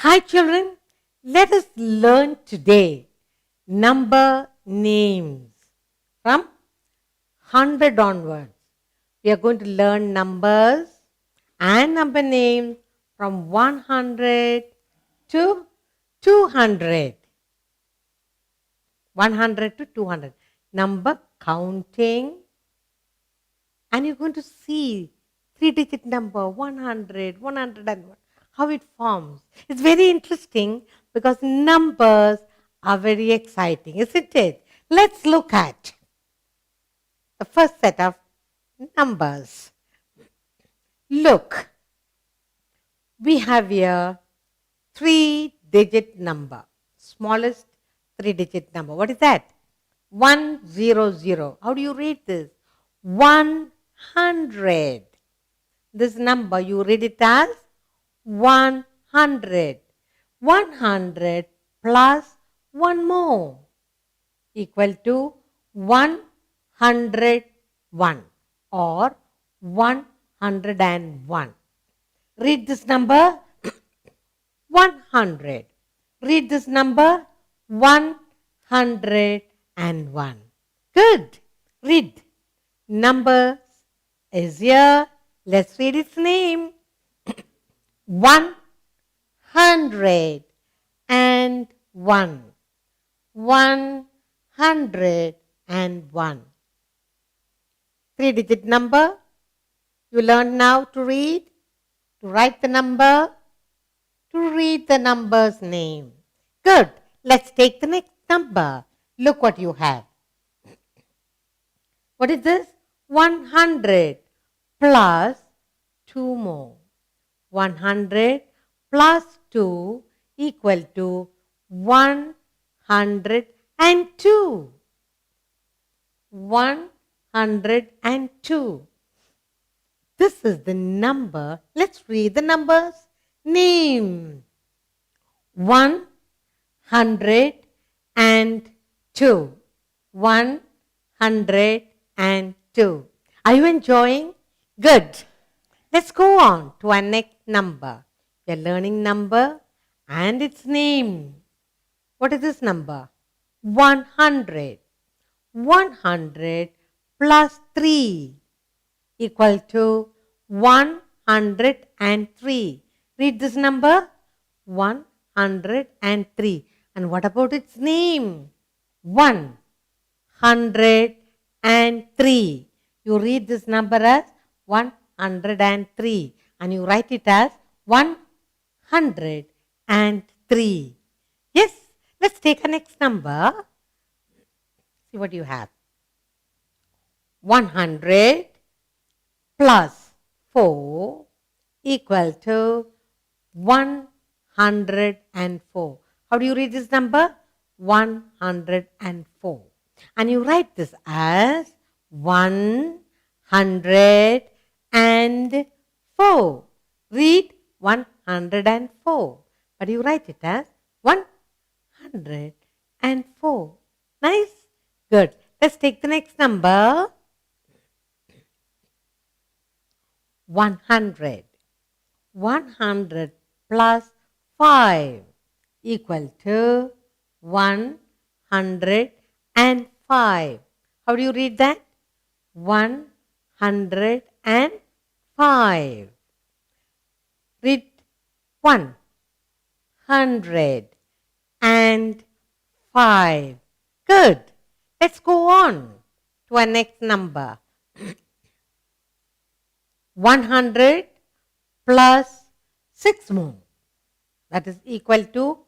Hi children, let us learn today number names from 100 onwards. We are going to learn numbers and number names from 100 to 200. 100 to 200. Number counting, and you're going to see 3-digit number 100, 101, how it forms. It's very interesting because numbers are very exciting, isn't it? Let's look at the first set of numbers. Look, we have here 3-digit number, smallest 3-digit number. What is that? 100. How do you read this? 100. This number, you read it as 100. 100 plus one more equal to 101 or 101. Read this number 100. Read this number 101. Good. Read. Numbers is here. Let's read its name. 101. 101. 3-digit number. You learn now to read, to write the number, to read the number's name. Good. Let's take the next number. Look what you have. What is this? 100 plus 2 more. 100 plus 2 equal to 102. 102. This is the number. Let's read the numbers. Name. 102. 102. Are you enjoying? Good. Let's go on to our next number. We are learning number and its name. What is this number? 100. 100 plus 3 equal to 103. Read this number. 103. And what about its name? 103. You read this number as 103 and you write it as 103. Yes, let's take a next number. See what you have. 100 plus 4 equal to 104. How do you read this number? 104. And you write this as 104. Read 104. But you write it as 104. Nice? Good. Let's take the next number. 100. 100 plus 5 equal to 105. How do you read that? 105. Read 105. Good. Let's go on to our next number. 100 plus 6 more. That is equal to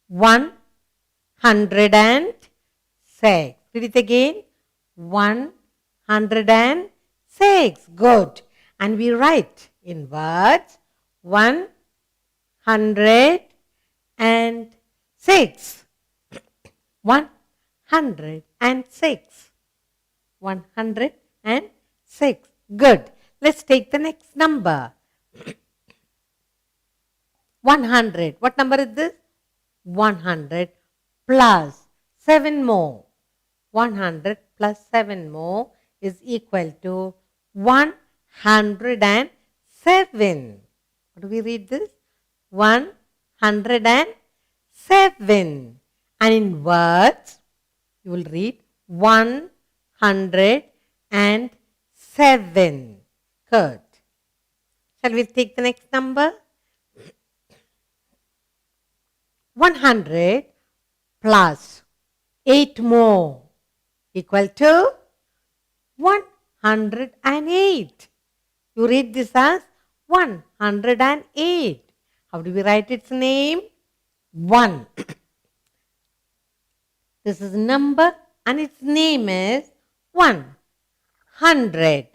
106. Read it again. 106. Good. And we write in words 106. 106. 106. Good. Let's take the next number. 100. What number is this? 100 plus 7 more. 100 plus 7 more is equal to 107. How do we read this? 107. 107. And in words, you will read 107. Good. Shall we take the next number? 100 plus 8 more equal to 108. You read this as 108. How do we write its name? 1. This is a number and its name is 108.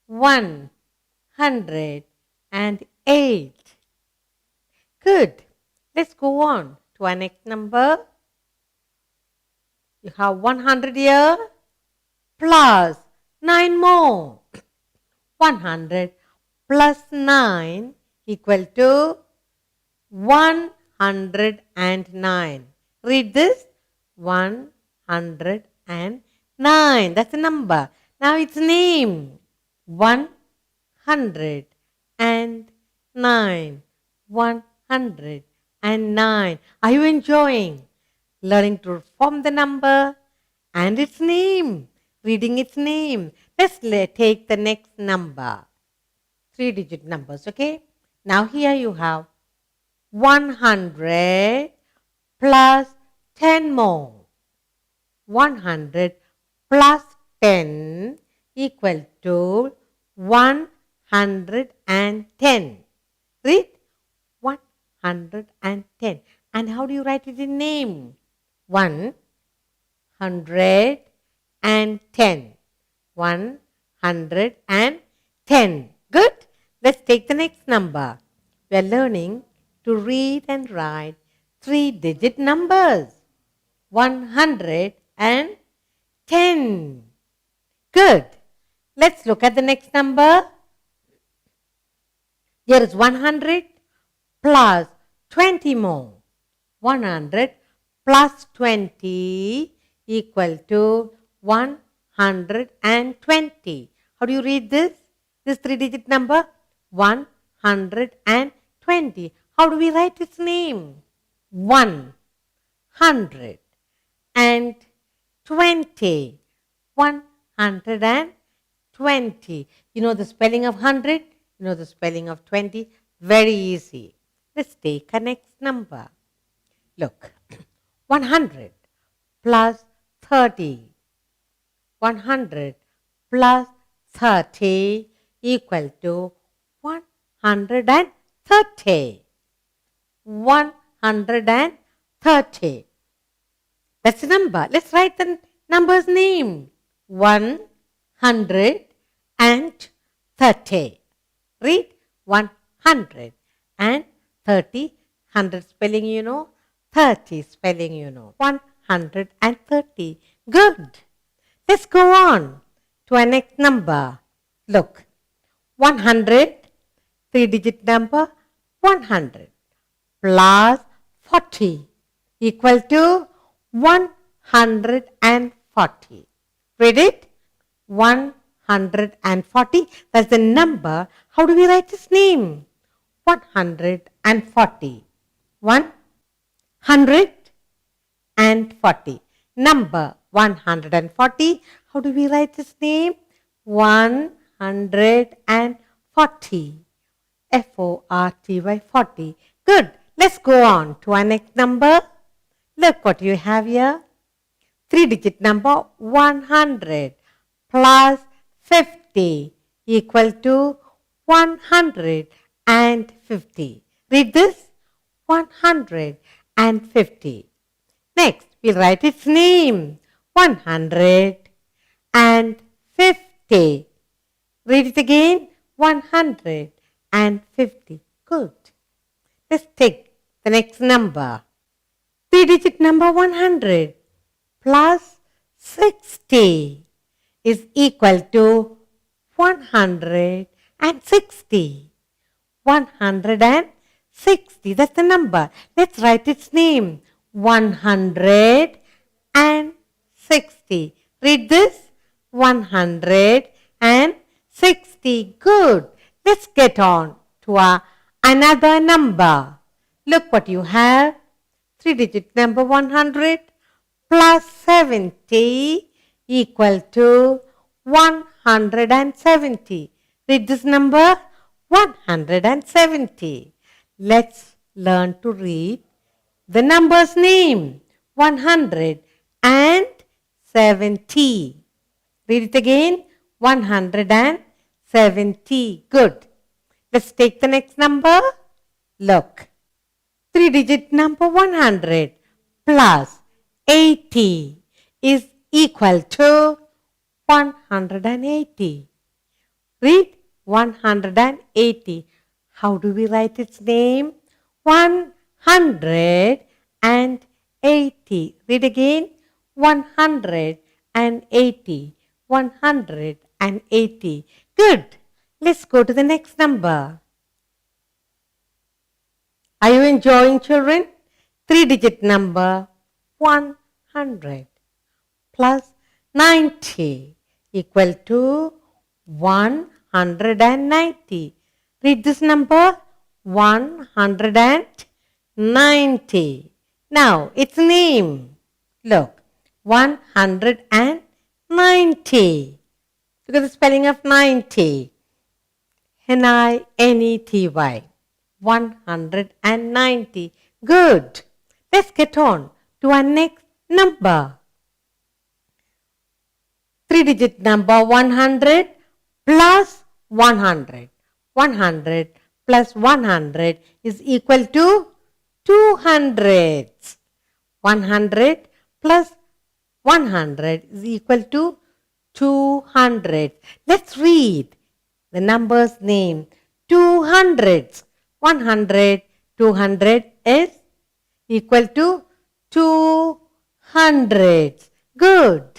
108. Good. Let's go on to our next number. You have 100 here plus 9 more. 100 plus 9 equal to 109. Read this. 109. That's a number. Now its name. 109. 109. Are you enjoying learning to form the number and its name? Reading its name. Let's take the next number. 3-digit numbers, okay? Now here you have 100 plus 10 more. 100 plus 10 equal to 110. Read 110. And how do you write it in name? 110. 110. Good. Let's take the next number. We are learning to read and write 3-digit numbers. 110. Good. Let's look at the next number. Here is 100 plus 20 more. 100 plus 20 equal to 120. How do you read this? This 3-digit number? 120. How do we write its name? 120. 120. You know the spelling of 100? You know the spelling of 20? Very easy. Let's take a next number. Look. 100 plus 30. 100 plus 30 equal to 130. 130. That's the number. Let's write the number's name. 130. Read 130. 100 spelling you know. 30 spelling you know. 130. Good. Let's go on to our next number. Look. 100. 3-digit number. 100 plus 40 equal to 140. Read it. 140. That's the number. How do we write this name? 140. 140. Number 140. How do we write this name? 140. F-O-R-T-Y 40. Good. Let's go on to our next number. Look what you have here. 3-digit number 100 plus 50 equal to 150. Read this. 150. Next, we'll write its name. 150. Read it again. 150. Good. Let's take the next number. 3-digit number 100 plus 60 is equal to 160. 160. That's the number. Let's write its name. 160. Read this. 160. Good. Let's get on to our another number. Look what you have. 3-digit number 100 plus 70 equal to 170. Read this number 170. Let's learn to read the number's name 170. Read it again 170. Good. Let's take the next number. Look. 3-digit number 100 plus 80 is equal to 180. Read 180. How do we write its name? 180. Read again. 180. 180. Good. Let's go to the next number. Are you enjoying, children? 3-digit number 100 plus 90 equal to 190. Read this number 190. Now its name. Look, 190. Look at the spelling of 90. N-I-N-E-T-Y. 190. Good. Let's get on to our next number. 3-digit number 100 plus 100. 100 plus 100 is equal to 200. 100 plus 100 is equal to 200. Let's read the number's name. 200. 100, 200 is equal to 200. Good.